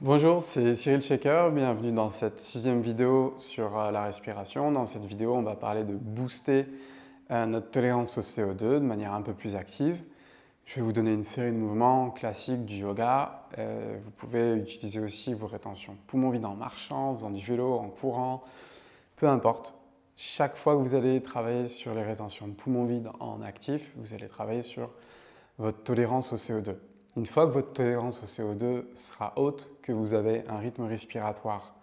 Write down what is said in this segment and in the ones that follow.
Bonjour, c'est Cyril Shaker, bienvenue dans cette 6e vidéo sur la respiration. Dans cette vidéo, on va parler de booster notre tolérance au CO2 de manière un peu plus active. Je vais vous donner une série de mouvements classiques du yoga. Vous pouvez utiliser aussi vos rétentions poumons vides en marchant, en faisant du vélo, en courant, peu importe. Chaque fois que vous allez travailler sur les rétentions de poumons vides en actif, vous allez travailler sur votre tolérance au CO2. Une fois que votre tolérance au CO2 sera haute, que vous avez un rythme respiratoire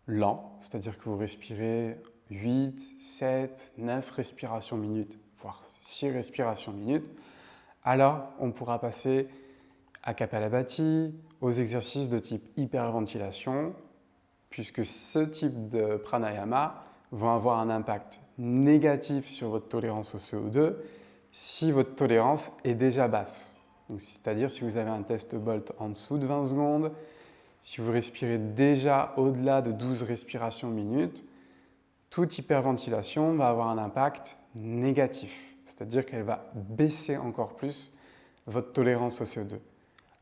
lent, c'est-à-dire que vous respirez 8, 7, 9 respirations minutes, voire 6 respirations minutes, alors on pourra passer à Kapalabhati, aux exercices de type hyperventilation, puisque ce type de pranayama vont avoir un impact négatif sur votre tolérance au CO2 si votre tolérance est déjà basse. C'est-à-dire si vous avez un test Bolt en dessous de 20 secondes, si vous respirez déjà au-delà de 12 respirations minutes, toute hyperventilation va avoir un impact négatif. C'est-à-dire qu'elle va baisser encore plus votre tolérance au CO2.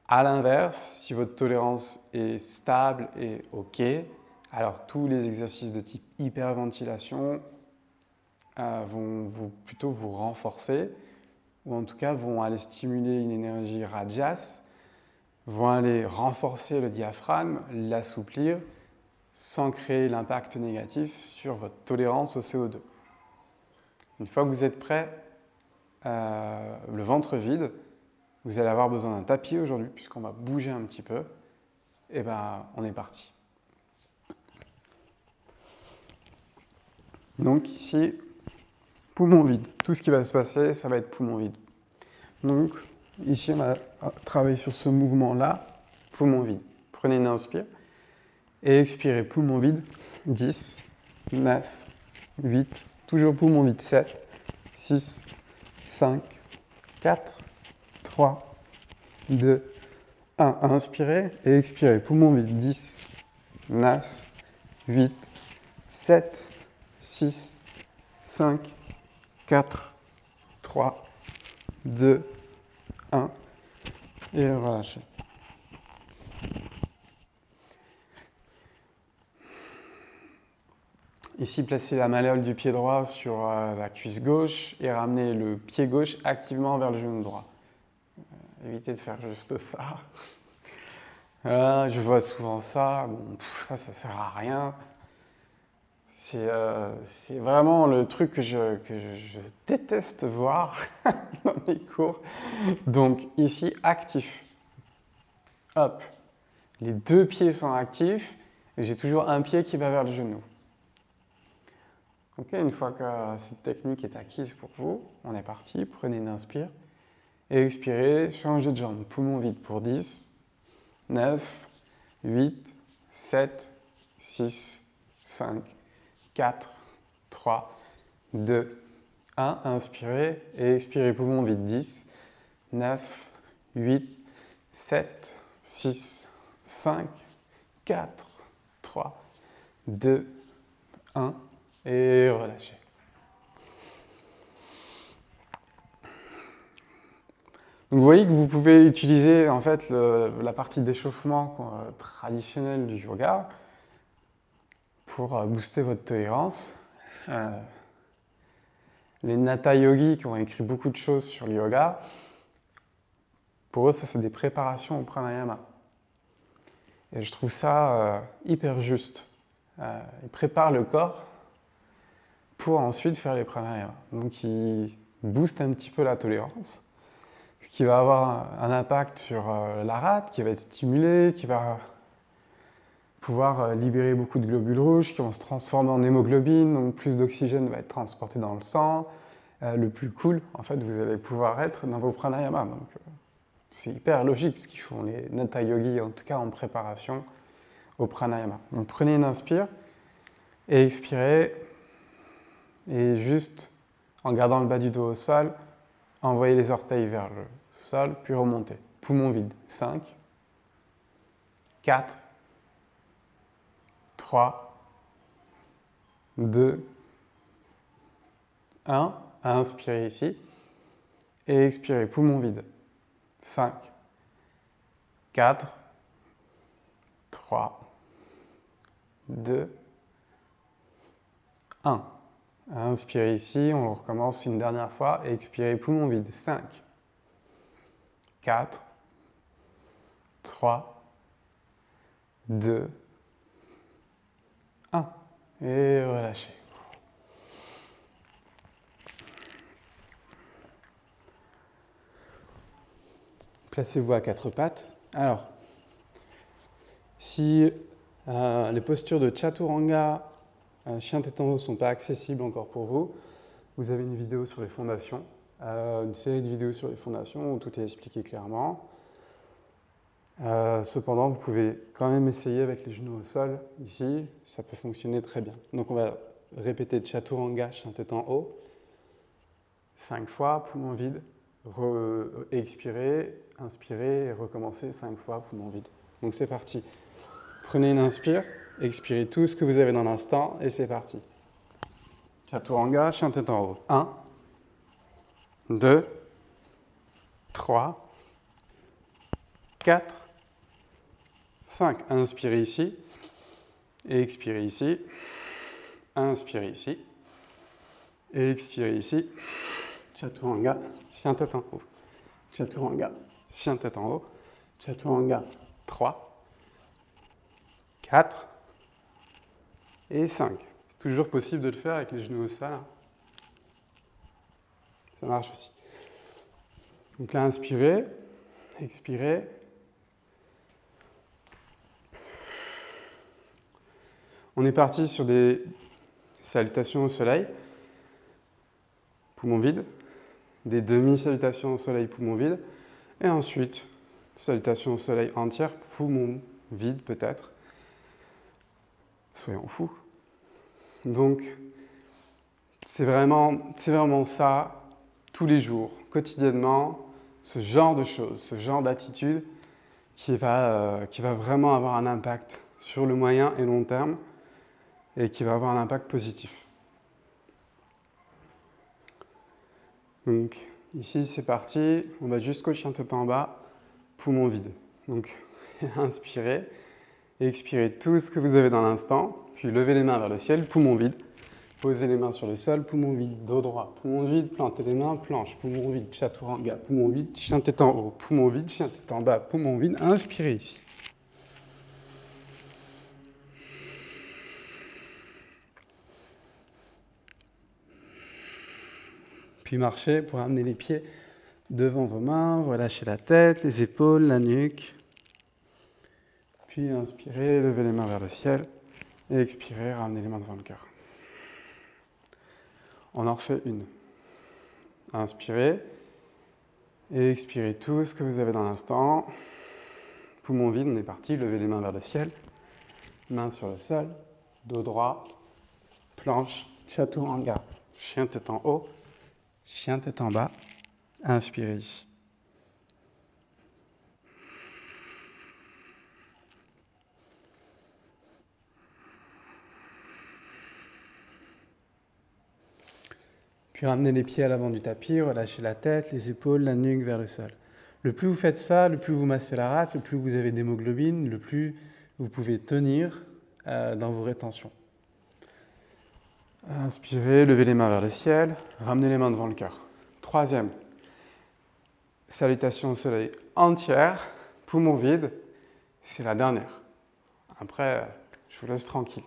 A l'inverse, si votre tolérance est stable et OK, alors tous les exercices de type hyperventilation vont plutôt vous renforcer, ou en tout cas vont aller stimuler une énergie rajas, vont aller renforcer le diaphragme, l'assouplir, sans créer l'impact négatif sur votre tolérance au CO2. Une fois que vous êtes prêt, le ventre vide, vous allez avoir besoin d'un tapis aujourd'hui, puisqu'on va bouger un petit peu. Et ben, on est parti. Donc ici, poumon vide. Tout ce qui va se passer, ça va être poumon vide. Donc ici, on va travailler sur ce mouvement-là, poumon vide. Prenez une inspire et expirez, poumon vide. 10, 9, 8, toujours poumon vide. 7, 6, 5, 4, 3, 2, 1. Inspirez et expirez, poumon vide. 10, 9, 8, 7, 6, 5, 4, 3, 2, 1. Et relâchez. Ici, placez la malléole du pied droit sur la cuisse gauche et ramenez le pied gauche activement vers le genou droit. Évitez de faire juste ça. Je vois souvent ça. Bon, ça sert à rien. C'est vraiment le truc que je déteste voir dans mes cours. Donc ici, actif. Hop. Les deux pieds sont actifs et j'ai toujours un pied qui va vers le genou. Okay, une fois que cette technique est acquise pour vous, on est parti. Prenez une inspire et expirez. Changez de jambe. Poumon vide pour 10, 9, 8, 7, 6, 5, 4, 3, 2, 1. Inspirez et expirez. Poumon vide. 10, 9, 8, 7, 6, 5, 4, 3, 2, 1. Et relâchez. Donc vous voyez que vous pouvez utiliser en fait la partie d'échauffement traditionnelle du yoga pour booster votre tolérance. Les Natha Yogis qui ont écrit beaucoup de choses sur le yoga, pour eux, ça c'est des préparations au pranayama. Et je trouve ça hyper juste. Ils préparent le corps pour ensuite faire les pranayamas. Donc ils boostent un petit peu la tolérance, ce qui va avoir un impact sur la rate, qui va être stimulée, qui va pouvoir libérer beaucoup de globules rouges qui vont se transformer en hémoglobine, donc plus d'oxygène va être transporté dans le sang. Le plus cool, en fait, vous allez pouvoir être dans vos pranayamas. Donc, c'est hyper logique ce qu'ils font les Natha Yogis, en tout cas en préparation au pranayama. Donc, prenez une inspire et expirez. Et juste en gardant le bas du dos au sol, envoyez les orteils vers le sol, puis remontez. Poumon vide. 5, 4, 3, 2, 1. Inspirez ici. Et expirez, poumon vide. 5, 4, 3, 2, 1. Inspirez ici, on recommence une dernière fois. Expirez, poumon vide. 5, 4, 3, 2, 1. Et relâchez. Placez-vous à quatre pattes. Alors, si les postures de Chaturanga, chien tête en haut ne sont pas accessibles encore pour vous, vous avez une vidéo sur les fondations, une série de vidéos sur les fondations où tout est expliqué clairement. Cependant, vous pouvez quand même essayer avec les genoux au sol, ici, ça peut fonctionner très bien. Donc on va répéter Chaturanga, chien tête en haut, 5 fois, poumon vide, expirez, inspirez et recommencez 5 fois, poumon vide. Donc c'est parti. Prenez une inspire, expirez tout ce que vous avez dans l'instant et c'est parti. Chaturanga, chien tête en haut. 1, 2, 3, 4, 5. Inspirez ici et expirez ici. Inspirez ici et expirez ici. Chaturanga, chien tête en haut. Chaturanga, chien tête en haut. Chaturanga, 3, 4 et 5. C'est toujours possible de le faire avec les genoux au sol. Ça marche aussi. Donc là, inspirez, expirez. On est parti sur des salutations au soleil, poumon vide, des demi-salutations au soleil, poumon vide, et ensuite, salutations au soleil entière, poumon vide peut-être. Soyons fous. Donc, c'est vraiment ça, tous les jours, quotidiennement, ce genre de choses, ce genre d'attitude qui va vraiment avoir un impact sur le moyen et long terme et qui va avoir un impact positif. Donc ici c'est parti, on va jusqu'au chien tête en bas, poumon vide. Donc inspirez, expirez tout ce que vous avez dans l'instant, puis levez les mains vers le ciel, poumon vide. Posez les mains sur le sol, poumon vide, dos droit, poumon vide, plantez les mains, planche, poumon vide, chaturanga, poumon vide, chien tête en haut, poumon vide, chien tête en bas, poumon vide, inspirez ici. Puis marchez pour amener les pieds devant vos mains, relâchez la tête, les épaules, la nuque. Puis inspirez, levez les mains vers le ciel et expirez, ramenez les mains devant le cœur. On en refait une. Inspirez et expirez tout ce que vous avez dans l'instant. Poumon vide, on est parti, levez les mains vers le ciel. Mains sur le sol, dos droit, planche, chaturanga, chien tête en haut, chien tête en bas. Inspirez ici. Puis ramenez les pieds à l'avant du tapis, relâchez la tête, les épaules, la nuque vers le sol. Le plus vous faites ça, le plus vous massez la rate, le plus vous avez d'hémoglobine, le plus vous pouvez tenir dans vos rétentions. Inspirez, levez les mains vers le ciel, ramenez les mains devant le cœur. Troisième, salutation au soleil entière, poumon vide, c'est la dernière. Après, je vous laisse tranquille.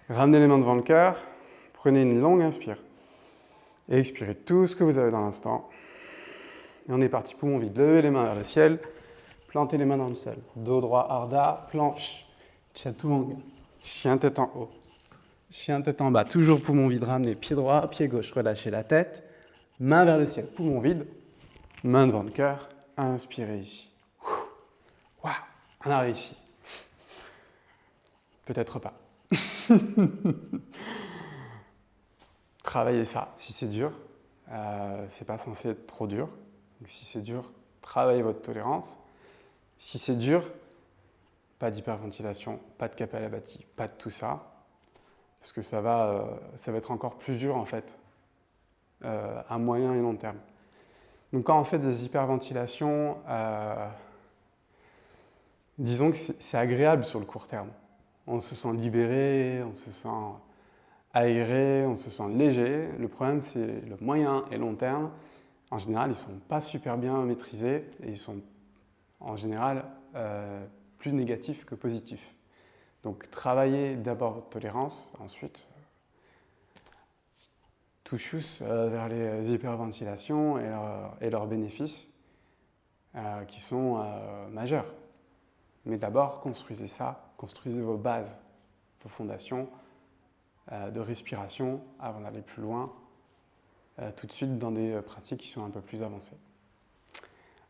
Ramenez les mains devant le cœur, prenez une longue inspire et expirez tout ce que vous avez dans l'instant. Et on est parti, poumon vide, levez les mains vers le ciel, plantez les mains dans le sol. Dos droit, Ardha, planche, Chaturanga, chien tête en haut, chien tête en bas, toujours poumon vide, ramenez pied droit, pied gauche, relâchez la tête, main vers le ciel, poumon vide, main devant le cœur, inspirez ici. Waouh, on a réussi. Peut-être pas. Travaillez ça, si c'est dur, c'est pas censé être trop dur. Donc si c'est dur, travaillez votre tolérance. Si c'est dur, pas d'hyperventilation, pas de Kapalabhati, pas de tout ça, parce que ça va être encore plus dur en fait, à moyen et long terme. Donc quand on fait des hyperventilations, Disons que c'est agréable sur le court terme. On se sent libéré, on se sent aéré, on se sent léger. Le problème, c'est le moyen et long terme. En général, ils ne sont pas super bien maîtrisés et ils sont en général plus négatifs que positifs. Donc travailler d'abord tolérance, ensuite touchous vers les hyperventilations et leurs bénéfices qui sont majeurs. Mais d'abord, construisez ça, construisez vos bases, vos fondations de respiration avant d'aller plus loin, tout de suite dans des pratiques qui sont un peu plus avancées.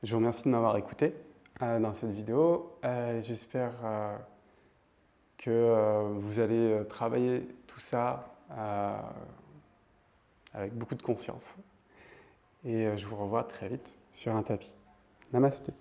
Je vous remercie de m'avoir écouté dans cette vidéo. J'espère que vous allez travailler tout ça avec beaucoup de conscience. Et je vous revois très vite sur un tapis. Namasté.